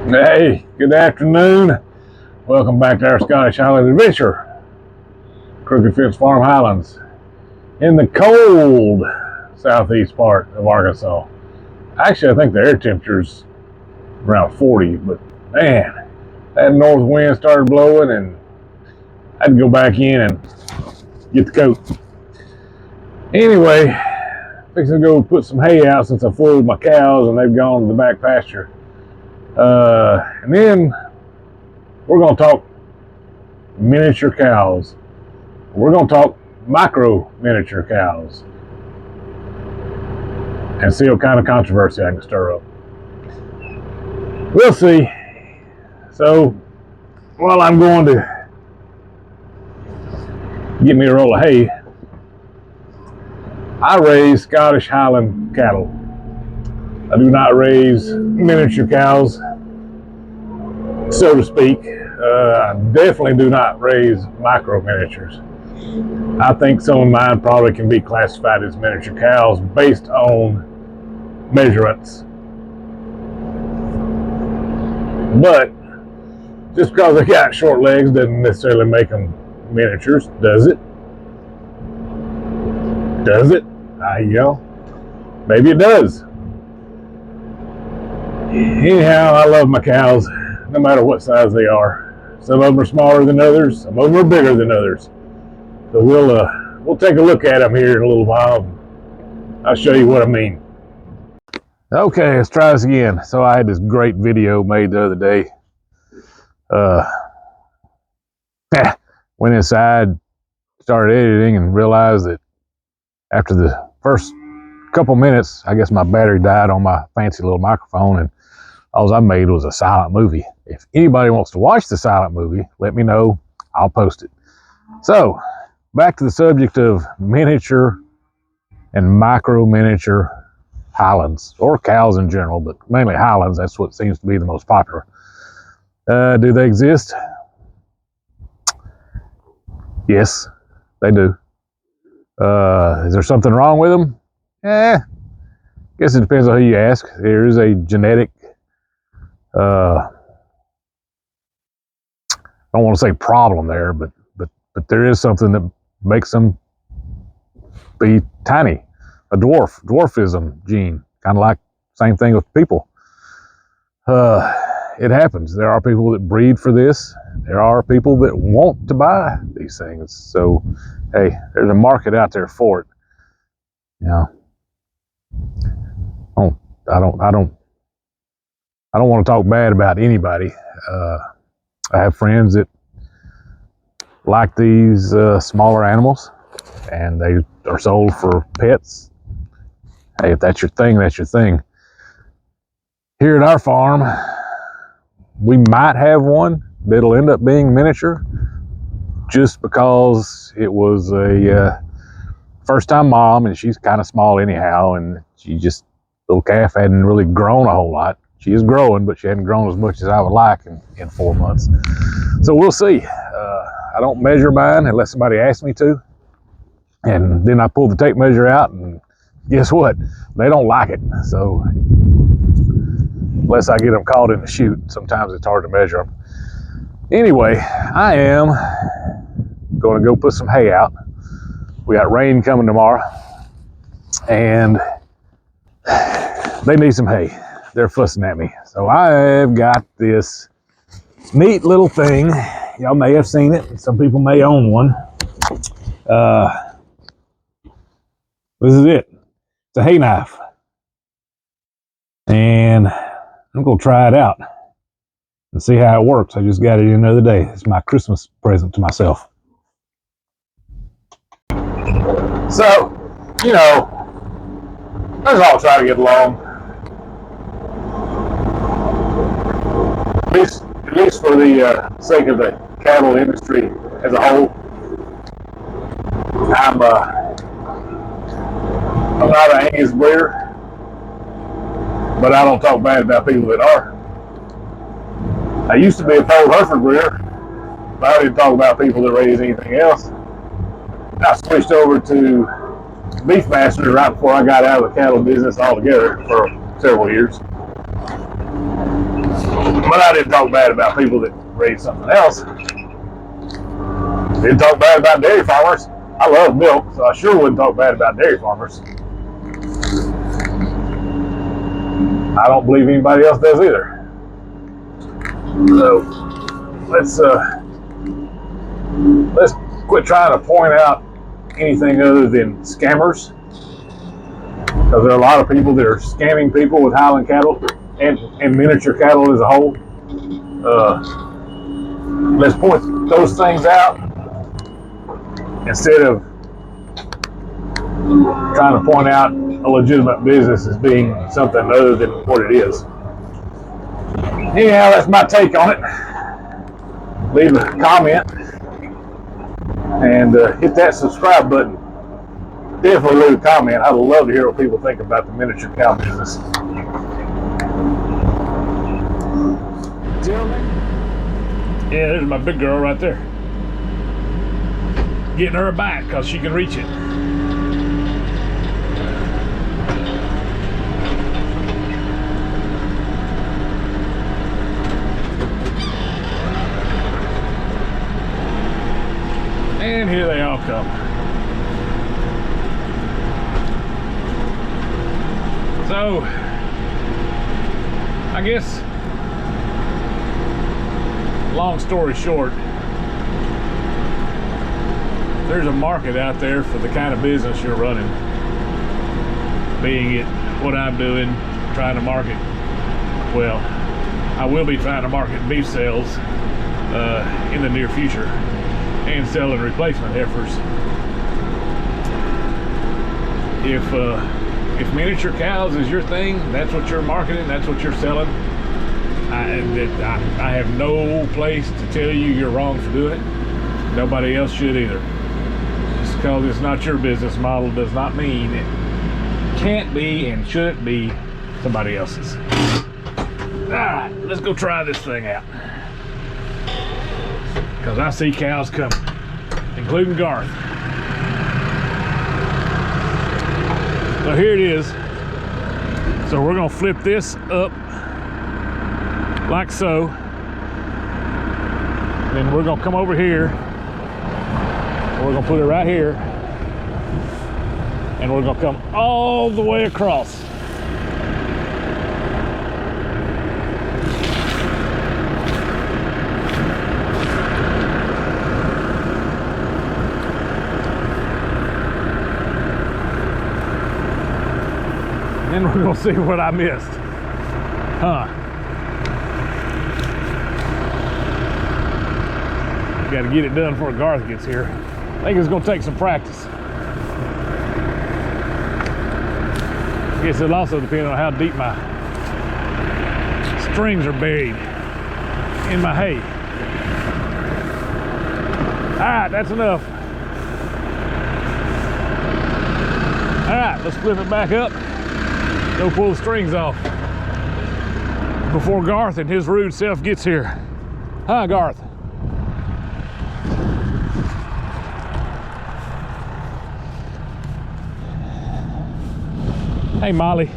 Hey, good afternoon. Welcome back to our Scottish Highland adventure. Crooked Fence Farm Highlands in the cold southeast part of Arkansas. Actually, I think the air temperature's around 40, but man, that north wind started blowing and I had to go back in and get the coat. Anyway, fixing to go put some hay out since I fooled my cows and they've gone to the back pasture. And then we're going to talk miniature cows. We're going to talk micro miniature cows and see what kind of controversy I can stir up. We'll see. So, while I'm going to get me a roll of hay, I raise Scottish Highland cattle. I do not raise miniature cows, so to speak. I definitely do not raise micro miniatures. I think some of mine probably can be classified as miniature cows based on measurements. But just because they got short legs doesn't necessarily make them miniatures, does it? Does it? Maybe it does. Anyhow, I love my cows, no matter what size they are. Some of them are smaller than others, some of them are bigger than others. So we'll take a look at them here in a little while. I'll show you what I mean. Okay, let's try this again. So I had this great video made the other day. Went inside, started editing, and realized that after the first couple minutes, I guess my battery died on my fancy little microphone, and all I made was a silent movie. If anybody wants to watch the silent movie, let me know. I'll post it. So, back to the subject of miniature and micro miniature Highlands, or cows in general, but mainly Highlands. That's what seems to be the most popular. Do they exist? Yes, they do. Is there something wrong with them? Guess it depends on who you ask. There is a genetic, I don't want to say problem there, but there is something that makes them be tiny. A dwarfism gene, kind of like same thing with people. It happens. There are people that breed for this. There are people that want to buy these things. So, hey, there's a market out there for it. You know, I don't want to talk bad about anybody. I have friends that like these smaller animals, and they are sold for pets. Hey, if that's your thing, that's your thing. Here at our farm, we might have one that'll end up being miniature, just because it was a first-time mom, and she's kind of small anyhow, and little calf hadn't really grown a whole lot. She is growing, but she hadn't grown as much as I would like in 4 months. So we'll see. I don't measure mine unless somebody asks me to, and then I pull the tape measure out, and guess what? They don't like it. So unless I get them caught in the chute, sometimes it's hard to measure them. Anyway, I am going to go put some hay out. We got rain coming tomorrow, and they need some hay. They're fussing at me. So I've got this neat little thing. Y'all may have seen it. Some people may own one. This is it. It's a hay knife. And I'm going to try it out and see how it works. I just got it in the other day. It's my Christmas present to myself. So, let's all try to get along. At least for the sake of the cattle industry as a whole. I'm not an Angus breeder, but I don't talk bad about people that are. I used to be a Pole Hereford breeder, but I didn't talk about people that raise anything else. I switched over to Beefmaster right before I got out of the cattle business altogether for several years. But I didn't talk bad about people that raise something else. Didn't talk bad about dairy farmers. I love milk, so I sure wouldn't talk bad about dairy farmers. I don't believe anybody else does either. So let's quit trying to point out anything other than scammers, because there are a lot of people that are scamming people with Highland cattle and miniature cattle as a whole. Let's point those things out instead of trying to point out a legitimate business as being something other than what it is. Anyhow, that's my take on it. Leave a comment and hit that subscribe button. Definitely leave a comment. I'd love to hear what people think about the miniature cow business. Yeah, there's my big girl right there. Getting her back because she can reach it. And here they all come. So, I guess, long story short, there's a market out there for the kind of business you're running. Being it what I'm doing, trying to market, well, I will be trying to market beef sales in the near future, and selling replacement heifers. If miniature cows is your thing, that's what you're marketing, that's what you're selling, I have no place to tell you you're wrong for doing it. Nobody else should either. Just because it's not your business model does not mean it can't be and shouldn't be somebody else's. Alright, let's go try this thing out. Because I see cows coming, including Garth. So here it is. So we're gonna flip this up like so. Then we're gonna come over here. We're gonna put it right here. And we're gonna come all the way across. Then we're gonna see what I missed. Gotta get it done before Garth gets here. I think it's gonna take some practice. I guess it'll also depend on how deep my strings are buried in my hay. All right, that's enough. All right, let's flip it back up. Go pull the strings off before Garth and his rude self gets here. Hi, Garth. Hey, Molly.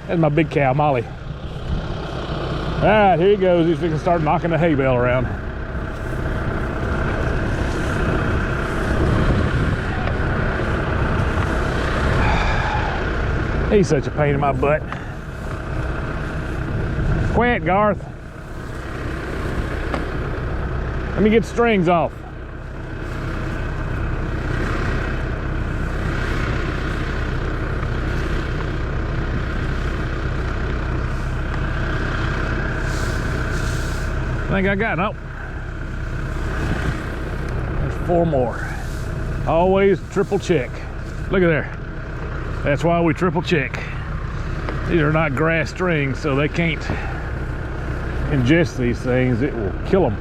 That's my big cow, Molly. All right, here he goes. He's gonna start knocking the hay bale around. He's such a pain in my butt. Quit, Garth. Let me get the strings off. I think I got, nope. There's 4 more. Always triple check. Look at there. That's why we triple check. These are not grass strings, so they can't ingest these things. It will kill them.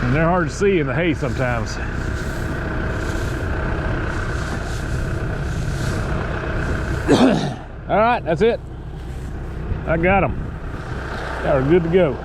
And they're hard to see in the hay sometimes. All right, that's it. I got them. They are good to go.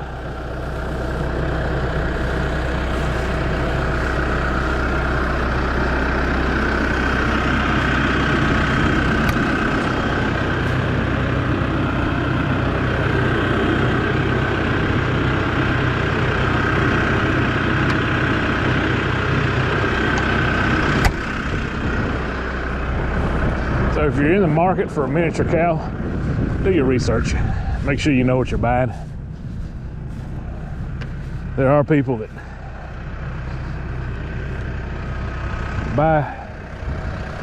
So if you're in the market for a miniature cow, do your research. Make sure you know what you're buying. There are people that buy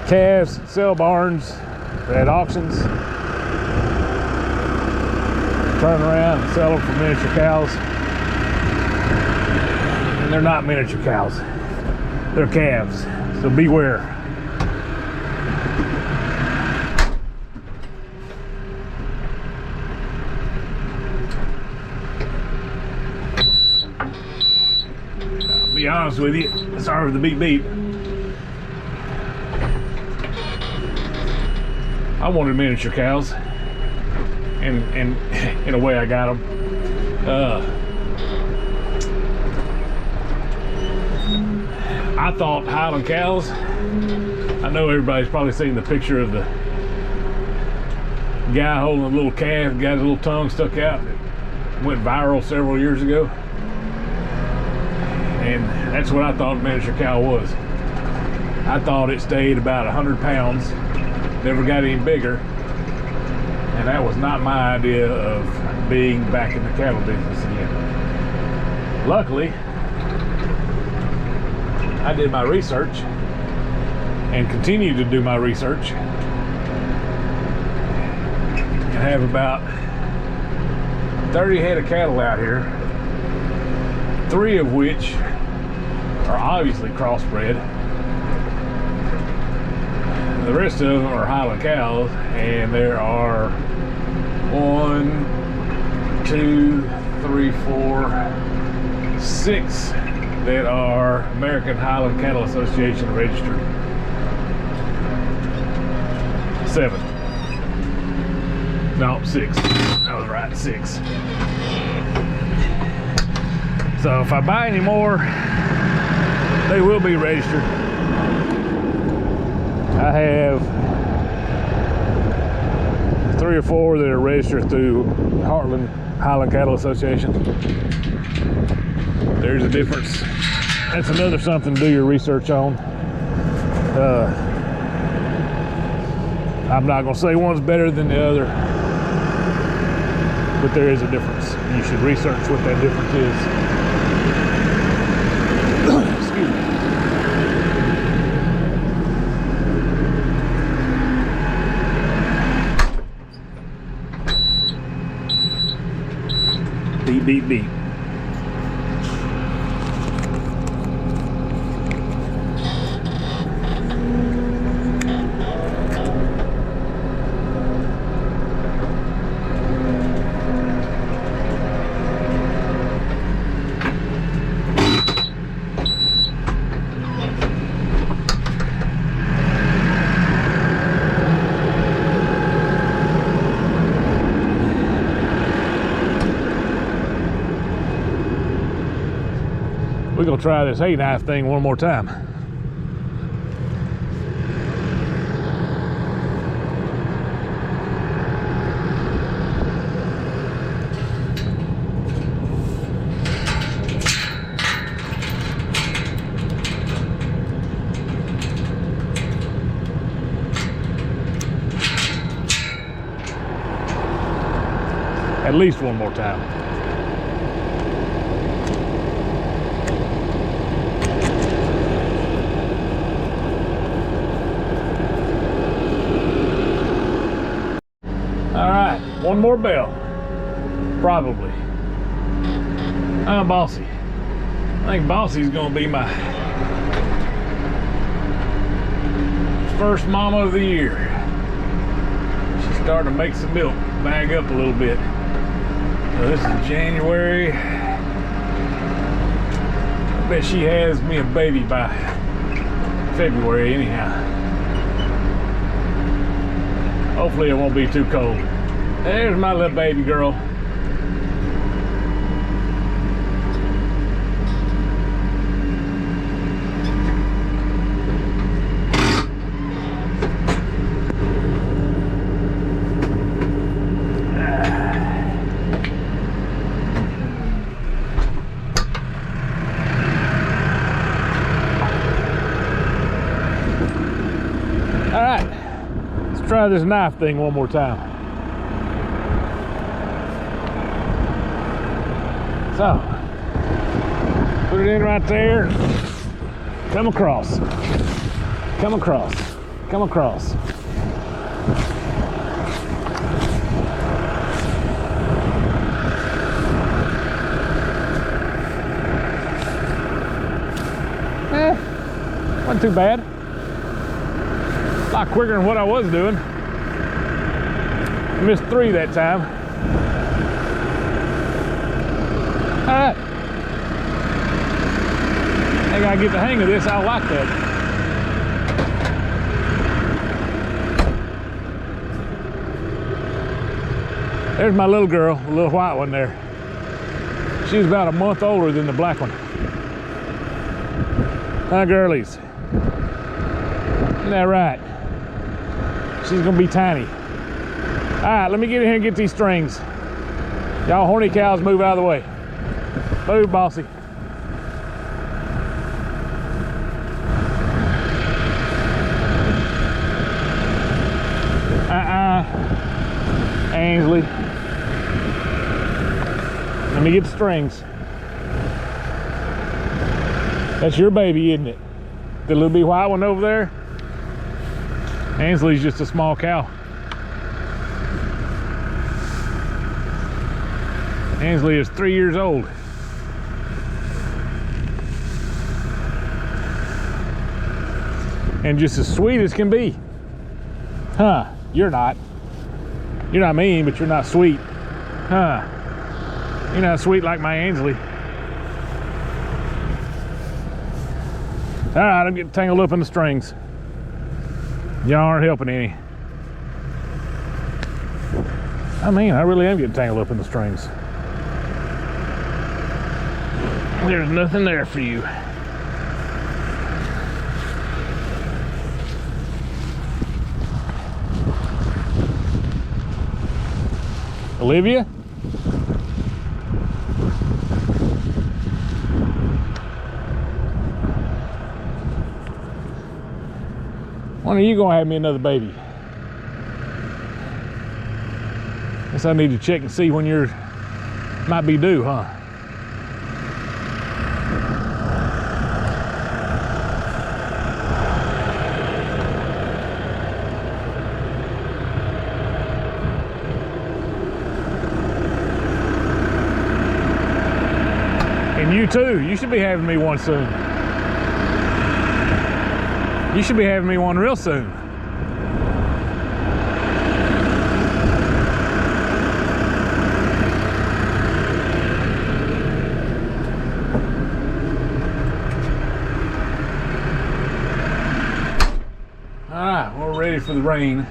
calves, sell barns at auctions, turn around and sell them for miniature cows. And they're not miniature cows, they're calves, so beware. I'll be honest with you, sorry for the beep beep. I wanted miniature cows, and in a way I got them. I thought Highland cows, I know everybody's probably seen the picture of the guy holding a little calf, got his little tongue stuck out. It went viral several years ago. And that's what I thought a miniature cow was. I thought it stayed about 100 pounds, never got any bigger. And that was not my idea of being back in the cattle business again. Luckily, I did my research and continue to do my research and have about 30 head of cattle out here, 3 of which are obviously crossbred. The rest of them are Highland cows, and there are 1, 2, 3, 4, 6 that are American Highland Cattle Association registered. 7. No, 6. I was right, 6. So if I buy any more, they will be registered. I have 3 or 4 that are registered through Heartland Highland Cattle Association. There's a difference. That's another something to do your research on. I'm not going to say one's better than the other, but there is a difference. You should research what that difference is. Excuse me. Beep, beep, beep. We're gonna try this hay knife thing one more time. At least one more time. All right, one more bell, probably. Bossy. I think Bossy's gonna be my first mama of the year. She's starting to make some milk, bag up a little bit. So this is January. I bet she has me a baby by February anyhow. Hopefully it won't be too cold. There's my little baby girl. Let's try this knife thing one more time. So, put it in right there. Come across. Come across. Come across. Wasn't too bad. A lot quicker than what I was doing. Missed 3 that time. All right. I gotta get the hang of this. I like that. There's my little girl, the little white one there. She's about a month older than the black one. Hi, girlies. Isn't that right? She's gonna be tiny. All right, let me get in here and get these strings. Y'all horny cows, move out of the way. Move, bossy. Ainsley. Let me get the strings. That's your baby, isn't it? The little bitty white one over there? Ainsley's just a small cow. Ainsley is 3 years old. And just as sweet as can be. Huh, you're not. You're not mean, but you're not sweet. Huh, you're not sweet like my Ainsley. All right, I'm getting tangled up in the strings. Y'all aren't helping any. I mean, I really am getting tangled up in the strings. There's nothing there for you. Olivia? When are you gonna have me another baby? Guess I need to check and see when yours might be due, huh? And you too, you should be having me one soon. You should be having me one real soon. All right, we're ready for the rain.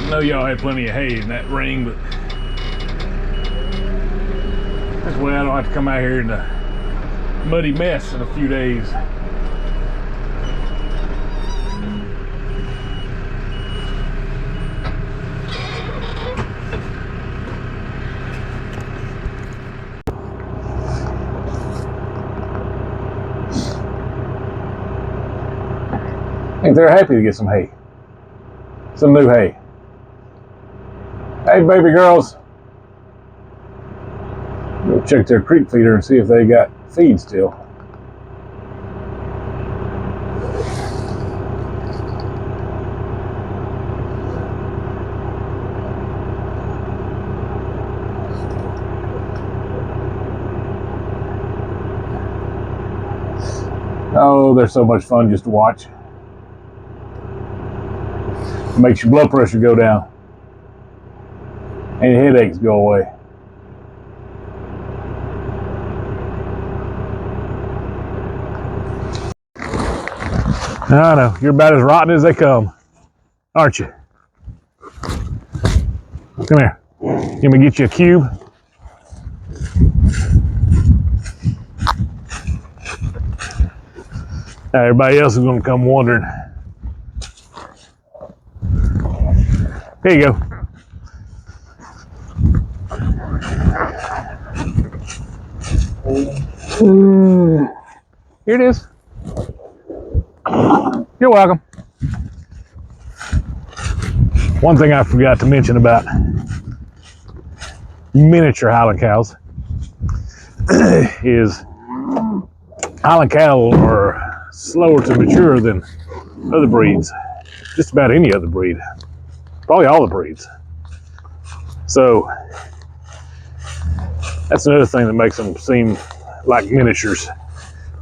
I know y'all had plenty of hay in that ring, but this way I don't have to come out here in a muddy mess in a few days. I think they're happy to get some hay. Some new hay. Hey, baby girls. Go check their creek feeder and see if they got feed still. Oh, they're so much fun just to watch. It makes your blood pressure go down. And your headaches go away. I know, you're about as rotten as they come, aren't you? Come here. Let me get you a cube. Now everybody else is going to come wondering. Here you go. Here it is. You're welcome. One thing I forgot to mention about miniature Highland cows is Highland cattle are slower to mature than other breeds. Just about any other breed. Probably all the breeds. So that's another thing that makes them seem like miniatures.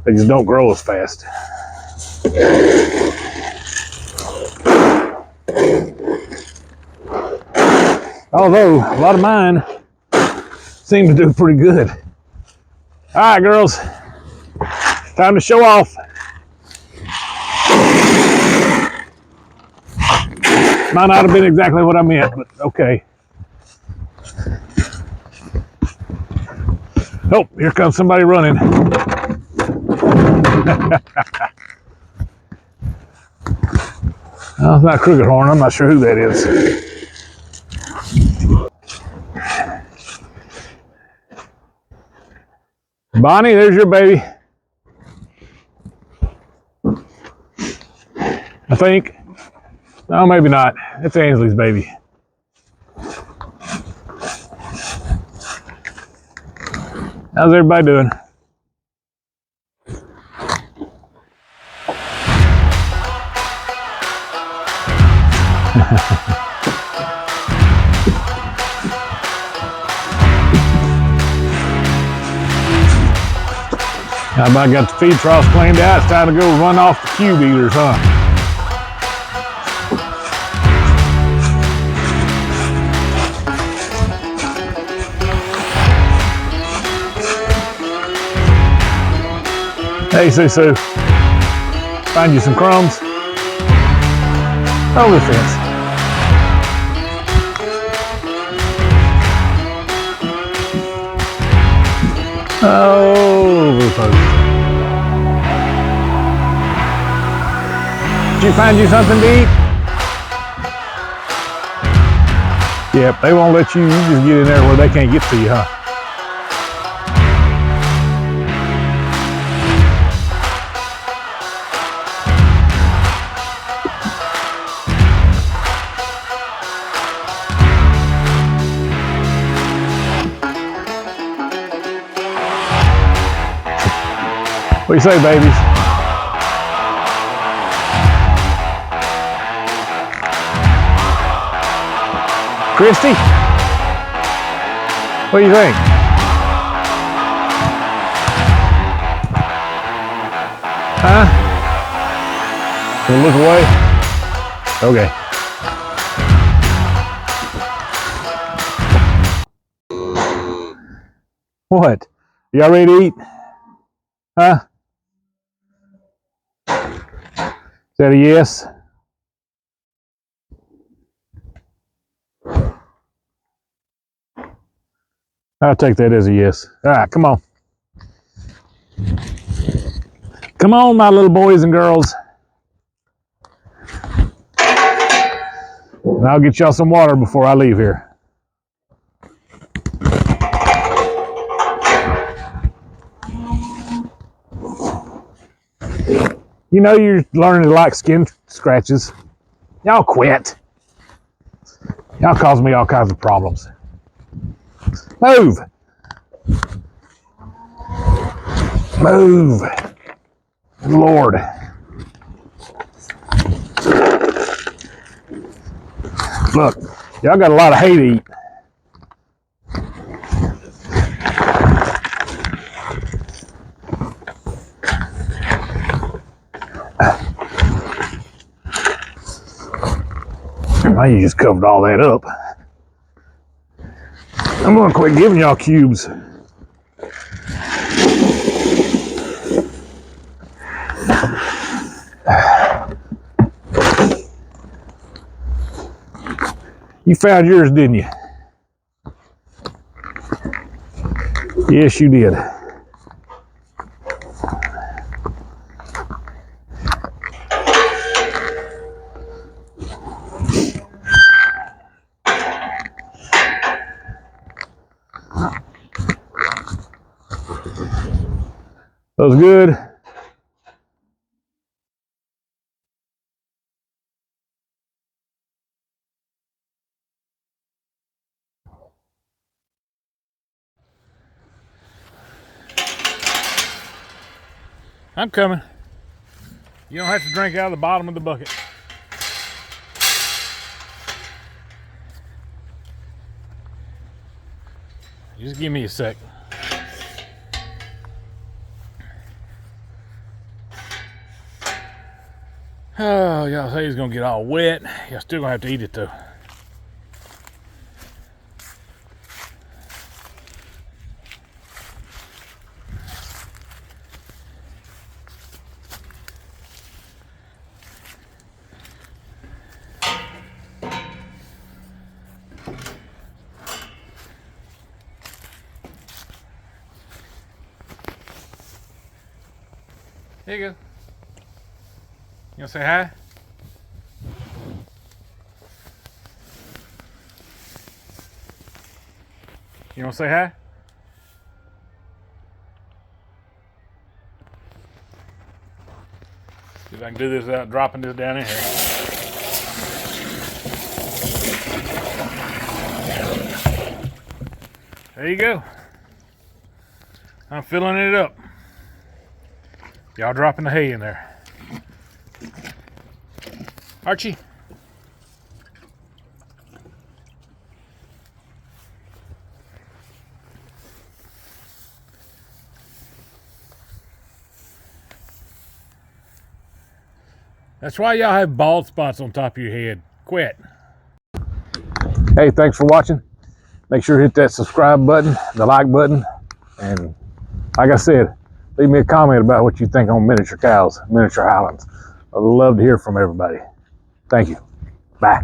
They just don't grow as fast. Although a lot of mine seem to do pretty good. All right, girls, time to show off. Might not have been exactly what I meant, but okay. Oh, here comes somebody running. Oh, it's not Crooked Horn. I'm not sure who that is. Bonnie, there's your baby. I think. No, maybe not. It's Ainsley's baby. How's everybody doing? Now I got the feed troughs cleaned out. It's time to go run off the cube eaters, huh? Hey, Susu. Find you some crumbs. Over the fence. Over the post. Did you find you something to eat? Yep, they won't let you just get in there where they can't get to you, huh? What do you say, babies? Christy? What do you think? Huh? Gonna look away? Okay. What? Y'all ready to eat? Huh? Is that a yes? I'll take that as a yes. All right, come on. Come on, my little boys and girls. And I'll get y'all some water before I leave here. You know you're learning to like skin scratches. Y'all quit. Y'all cause me all kinds of problems. Move. Move. Lord. Look, y'all got a lot of hay to eat. Now you just covered all that up. I'm gonna quit giving y'all cubes. You found yours, didn't you? Yes, you did. That was good. I'm coming. You don't have to drink out of the bottom of the bucket. Just give me a sec. Oh, y'all say it's gonna get all wet. Y'all still gonna have to eat it though. There you go. You wanna say hi? You wanna say hi? See if I can do this without dropping this down in here. There you go. I'm filling it up. Y'all dropping the hay in there. Archie. That's why y'all have bald spots on top of your head. Quit. Hey, thanks for watching. Make sure to hit that subscribe button, the like button, and like I said, leave me a comment about what you think on miniature cows, miniature Highlands. I'd love to hear from everybody. Thank you. Bye.